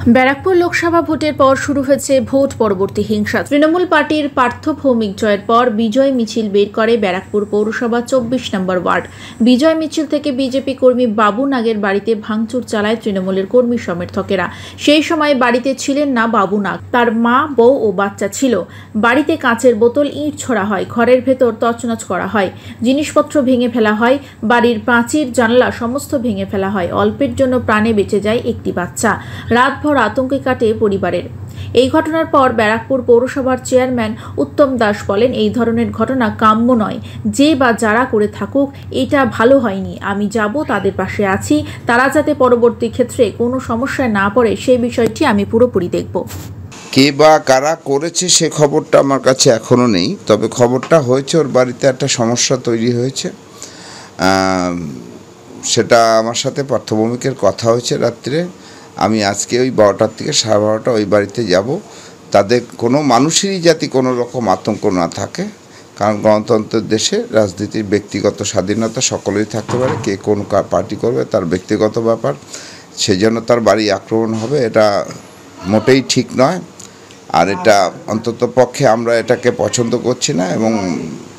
ব্যারাকপুর লোকসভা ভোটের পর শুরু হয়েছে ভোট পরবর্তী হিংসা। তৃণমূল পার্টির পার্থ ভৌমিক জয়ের পর বিজয় মিছিল বের করে ব্যারাকপুর পৌরসভা ২৪ নম্বর ওয়ার্ড। বিজয় মিছিল থেকে বিজেপি কর্মী বাবু নাগের বাড়িতে ভাঙচুর চালায় তৃণমূলের কর্মী সমর্থকেরা। সেই সময় বাড়িতে ছিলেন না বাবু নাগ, তার মা, বউ ও বাচ্চা ছিল। বাড়িতে কাঁচের বোতল, ইট ছোড়া হয়, ঘরের ভেতর তছনছ করা হয়, জিনিসপত্র ভেঙে ফেলা হয়, বাড়ির প্রাচীর জানলা সমস্ত ভেঙে ফেলা হয়। অল্পের জন্য প্রাণে বেঁচে যায় একটি বাচ্চা। রাতভর আতঙ্কে কাটে পরিবারের। এই ঘটনার পর ব্যারাকপুর পৌরসভার চেয়ারম্যান উত্তম দাস বলেন, এই ধরনের ঘটনা কাম্য নয়। যে বা যারা করে থাকুক, এটা ভালো হয়নি। আমি যাব, তাদের পাশে আছি। তারা যাতে পরবর্তী ক্ষেত্রে কোনো সমস্যায় না পড়ে সেই বিষয়টি আমি পুরোপুরি দেখব। কে বা কারা করেছে সে খবরটা আমার কাছে এখনও নেই, তবে খবরটা হয়েছে ওর বাড়িতে একটা সমস্যা তৈরি হয়েছে। সেটা আমার সাথে পার্থ ভৌমিকের কথা হয়েছে রাত্রে। আমি আজকে ওই 12টার থেকে 12:30 ওই বাড়িতে যাব। তাদের কোনো মানুষেরই যাতে কোনো রকম আতঙ্ক না থাকে, কারণ গণতন্ত্রের দেশে রাজনীতির ব্যক্তিগত স্বাধীনতা সকলেই থাকতে পারে। কে কোন পার্টি করবে তার ব্যক্তিগত ব্যাপার, সেজন্য তার বাড়ি আক্রমণ হবে এটা মোটেই ঠিক নয়। আর এটা অন্তত পক্ষে আমরা এটাকে পছন্দ করছি না এবং